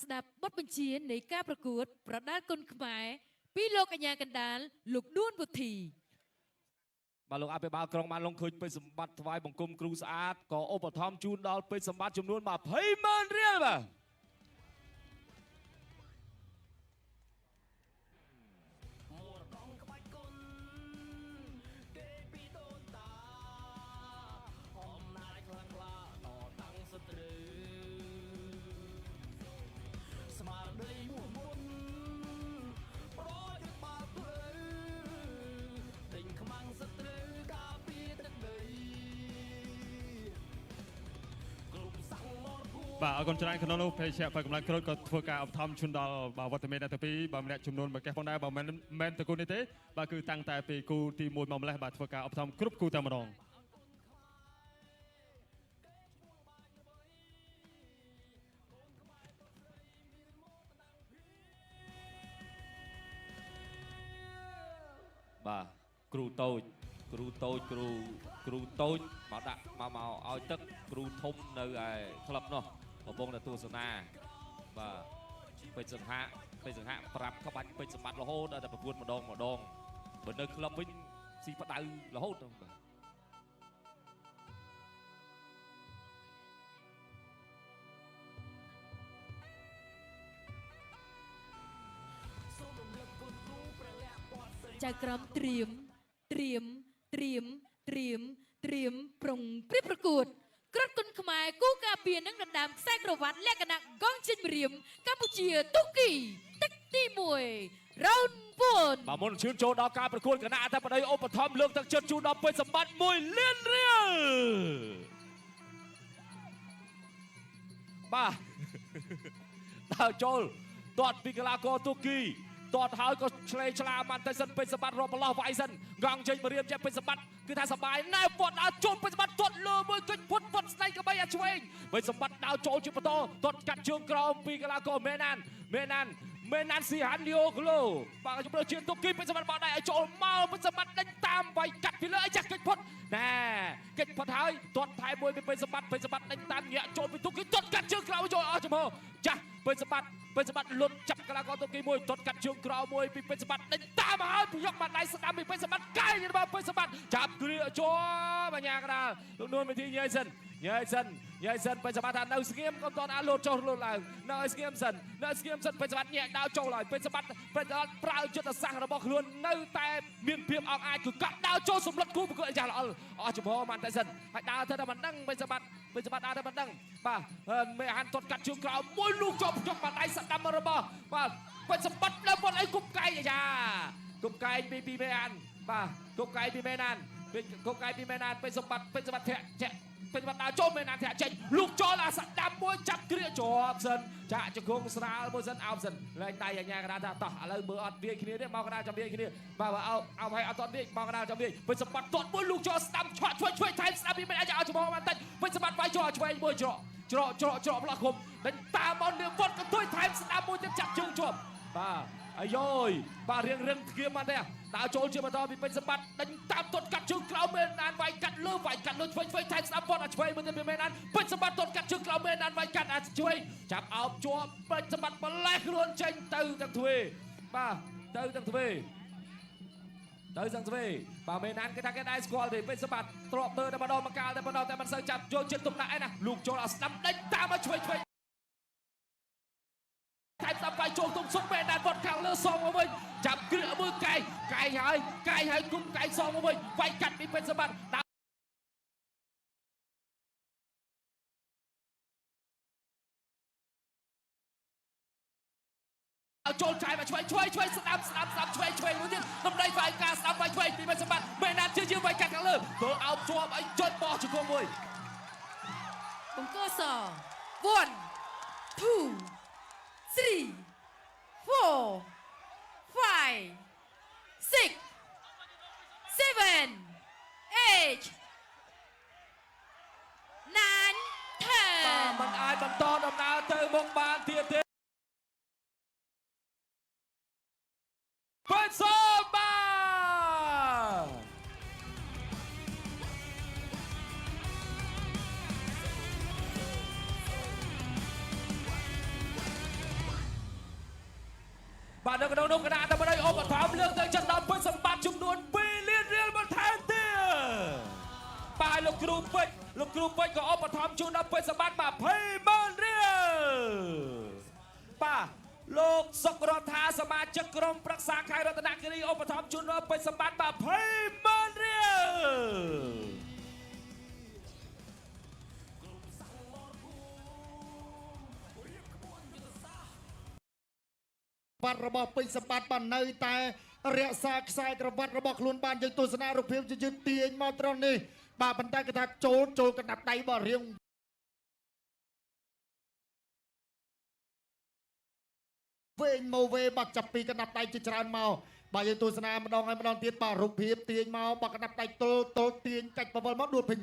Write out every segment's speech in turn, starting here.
ស្ដាប់បទបញ្ជានៃការប្រកួតប្រដាល់គុនខ្មែរពីលោកកញ្ញាកណ្ដាលលោកនួនវុធីបាទលោកអភិបាលក្រុងបានលងឃើញពេជ្រសម្បត្តិថ្វាយបង្គំគ្រូស្អាតក៏ឧបត្ថម្ភជូនដល់ពេជ្រសម្បត្តិចំនួន20,000 រៀលបាទស្មារតីមួយមុនប្រយុទ្ធបាល់ភ្លឺទិញខ្មាំងសត្រូវការពីទឹកដីគ្រប់សង្មរគូបាទអរគុណច្រើនក្នុងនោះភេជ្ជៈបើកម្លាំងគ្រុឌក៏ធ្វើការឧបត្ថម្ភជូនដល់វត្តមានទី2បើម្នាក់ចំនួនមួយកេះផងដែរបើមិនមែនតគូនេះទេបាទគឺតាំងតែពីគូទី1មកម្លេះបាទធ្វើការឧបត្ថម្ភគ្រប់គូតែម្ដងបាទគ្រូតូចគ្រូតូចមកដាក់មកឲ្យទឹកគ្រូធំនៅឯក្លឹបនោះកំពុងតែទស្សនាបាទពេជ្រសង្ហាប្រាប់ក្បាច់ពេជ្រសម្បត្តិរហូតដល់តែប្រកួតម្ដងបើនៅក្លឹបវិញស៊ីផ្ដៅរហូតបាទចៅក្រមត្រៀមប្រុងព្រៀបប្រកួតគ្រុឌគុនខ្មែរគូការពារនឹងដណ្ដើមខ្សែក្រវ៉ាត់លក្ខណៈកងជិញម្រាមកម្ពុជាទូគីទឹកទី1រ៉ូន4បាទមុនឈានចូលដល់ការប្រកួតគណៈអធិបតីឧបត្ថម្ភលើកទឹកចិត្តជូនដល់ពេជ្រសម្បត្តិ1 លានរៀលបាទដល់ចូលទាត់ពីកីឡាករទូគីទាត់ហើយក៏ឆ្លេឆ្លាបានតែសិនពេជ្រសម្បត្តិរាប់ប្រឡោះវាយសិនកងជ័យមរៀមជាពេជ្រសម្បត្តិគឺថាសបាយណែពាត់ដល់ចូលពេជ្រសម្បត្តិទាត់លើមួយគិចផុតស្ដីក្បីអាឆ្វេងពេជ្រសម្បត្តិដល់ចូលជាបន្តទាត់កាត់ជើងក្រោមពីកីឡាករមេណានស៊ីហានលីអូក្លូបាទជំរឿជាទូគីពេជ្រសម្បត្តិបោះដៃឲ្យចូលមកពេជ្រសម្បត្តិដេញតាមវាយកាត់ពីលើអីចាស់គិចផុតណែគិចផុតហើយទាត់ថែមួយពីពេជ្រសម្បត្តិដេញតាមញាក់ចូលពីទូគីទាត់កាត់ជើងក្រោមចូលអស់ចំហចាស់ពេជ្រសម្បត្តិលុតចាប់កីឡាករទូគីមួយទាត់កាត់ជើងក្រោមមួយពីពេជ្រសម្បត្តិដេញតាមហើយពីយកបាត់ដៃស្ដាំពីពេជ្រសម្បត្តិកាយរបស់ពេជ្រសម្បត្តិចាប់គ្រាចូលបញ្ញាកដាលលោកនួនវិធីញ៉ៃសិនពេជ្រសម្បត្តិថានៅស្ងៀមកុំតអាលោតចុះលោតឡើងនៅស្ងៀមសិនពេជ្រសម្បត្តិញាក់ដាវចូលហើយពេជ្រសម្បត្តិប្រើយុទ្ធសាស្ត្ររបស់ខ្លួននៅតែមានភាពអង់អាចគឺកាត់ដាវចូលសម្លឹកគូប្រកួតយ៉ាងល្អអស់ចំហបានតែសិនហើយដាវទៅតែមិនដឹងពេជ្រសម្បត្តិដើរតែមិនដឹងបាទមេហានទាត់កាត់ជើងក្រោមមួយលោកជាប់បាត់ដៃស្ដាំរបស់បាទពេជ្រសម្បត្តិដល់បាត់អីគប់កែងយ៉ាគប់កែងពីមេហានបាទគប់កែងពីមេណានពេជ្រសម្បត្តិធាក់ចាក់ពេជ្រសម្បត្តិដើរចូលមេណានធាក់ចេញលោកចោលអាស្ដាំមួយចាប់គ្រាជាប់សិនចាក់ជង្គង់ស្រាលមួយសិនអោបសិនលែងដៃអាញាកណ្ដាលថាតោះឥឡូវមើលអត់វាយគ្នាទេមកកណ្ដាលចាំវាយគ្នាបាទអោបឲ្យអត់តវាយមកកណ្ដាលចាំវាយពេជ្រសម្បត្តិទាត់មួយលោកចោលស្ដាំឆ្វាក់ឆ្វេងថែមស្ដាំពីមេអាចឲ្យចំហបានតិចពេជ្រសម្បត្តិវាយចូលឆ្វេងមួយច្រកផ្លោះគុំដេញតាមមកនាងវត្តកន្ទុយថែមស្ដាំមួយទៀតចាប់ជើងជាប់បាទអាយយបាទរៀងធ្ងៀមមកទេដើរចូលជាបន្តពីពេជ្រសម្បត្តិដេញតាមទាត់កាត់ជើងក្រោមមេណានវាយកាត់លើឆ្វេងថែមស្ដាំវត្តអាឆ្វេងមួយទៀតពីមេណានពេជ្រសម្បត្តិទាត់កាត់ជើងក្រោមមេណានវាយកាត់អាឆ្វេងចាប់អោបជាប់ពេជ្រសម្បត្តិបលេះខ្លួនចេញទៅទាំងទ្វេបាទទៅទាំងទ្វេបាទមេណានគេថាគេដែរស្គាល់ទេពេជ្រសម្បត្តិទ្របមើលតែម្ដងមកកាលតែម្ដងតែមិនសូវចាប់យកចិត្តទុកដាក់ឯណាលោកចូលឲ្យស្ដាំដេញតាមមកឆ្វេងថែមស្ដាំវាយចូលទុំសុំមេណានវត្តខាងលើសងមកវិញចាប់គ្រាមើលកាយហើយគុំកាយសងមកវិញវាយកាត់ពីពេជ្រសម្បត្តិចូលចាយមកឆ្វេងស្ដាំឆ្វេងមួយទៀតតម្លៃវាយការស្ដាំវាយឆ្វេងពីពេជ្រសម្បត្តិមេណានជឿយើងវាយកាត់ខាងលើធ្វើអោបជាប់អីចុចបោះជង្គង់មួយបង្គោលស1 2 3 4 5 6 7 8 9 10មិនអាចបន្តដំណើរទៅមុខបានទៀតទេពេជ្រសម្បត្តិ បាទនៅក្នុងនោះគណៈតែមិនឲ្យឧបត្ថម្ភលើកទៅចាត់ដល់ពេជ្រសម្បត្តិចំនួន2 លានរៀលបន្ថែមទៀតបាទលោកគ្រូពេជ្រក៏ឧបត្ថម្ភជូនដល់ពេជ្រសម្បត្តិ20,000 រៀលបាទលោកសុករដ្ឋាសមាជិកក្រុមប្រឹក្សាខេត្តរតនគិរីឧបត្ថម្ភជូនដល់ពេជ្រសម្បត្តិ20,000 រៀល បាត់របស់ពេជ្រសម្បត្តិបាននៅតែរក្សាខ្សែក្រវ៉ាត់របស់ខ្លួនបានយើងទស្សនារូបភាពយឺតទាញមកត្រង់នេះបាទប៉ុន្តែគេថាចូលកណ្ដាប់ដៃរបស់រៀងវែងមកវែបាត់ចាប់ពីកណ្ដាប់ដៃជាច្រើនមកបាទយើងទស្សនាម្ដងហើយម្ដងទៀតបាទរូបភាពទាញមកបាត់កណ្ដាប់ដៃទល់ទាញកាច់បវលមកដួលភិញ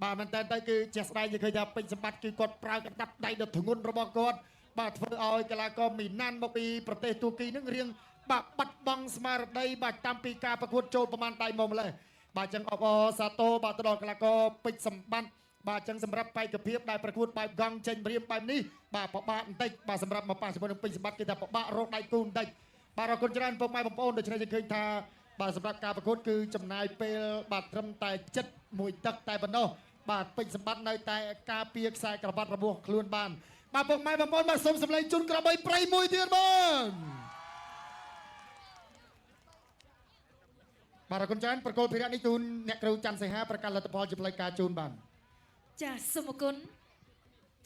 បាទមែនតើទៅគឺជាក់ស្ដែងយើងឃើញថាពេជ្រសម្បត្តិគឺគាត់ប្រើកណ្ដាប់ដៃដ៏ធ្ងន់របស់គាត់បាទធ្វើឲ្យកីឡាករមីណាន់មកពីប្រទេសទួរគីនឹងរៀងបាទបាត់បង់ស្មារតីបាទតាមពីការប្រកួតចូលប្រមាណដៃមកម្លេះបាទចឹងអបអរសាទរបាទទៅដល់កីឡាករពេជ្រសម្បត្តិបាទចឹងសម្រាប់បេក្ខភាពដែលប្រកួតបែបកង់ចេញព្រាមបែបនេះបាទពិបាកបន្តិចបាទសម្រាប់មកប៉ះជាមួយនឹងពេជ្រសម្បត្តិគេថាពិបាករកដៃគូបន្តិចបាទអរគុណច្រើនពុកម៉ែបងប្អូនដូច្នេះយើងឃើញថាបាទសម្រាប់ការប្រកួតគឺចំណាយពេលបាទត្រឹមតែ7 ទឹកតែប៉ុណ្ណោះបាទពេជ្រសម្បត្តិនៅតែការពារខ្សែក្រវ៉ាត់របស់ខ្លួនបានបាទពុកម៉ែបងប្អូនបាទសូមសម្លេងជូនក្របីព្រៃមួយទៀតបងបាទអរគុណច្រើនប្រកួតភារៈនេះជូនអ្នកគ្រូច័ន្ទសីហាប្រកាសលទ្ធផលជាផ្លូវការជូនបាន ចាសសូមអរគុណ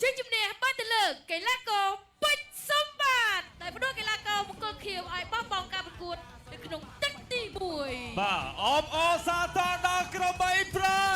ជ័យជំនះបានទៅលើកីឡាករពេជ្រសម្បត្តិដែលផ្ដួលកីឡាករមង្គលខៀវឲ្យបោះបង់ការប្រកួតនៅក្នុងទឹកទី1 បាទអបអរសាទរដល់ក្របីព្រៃ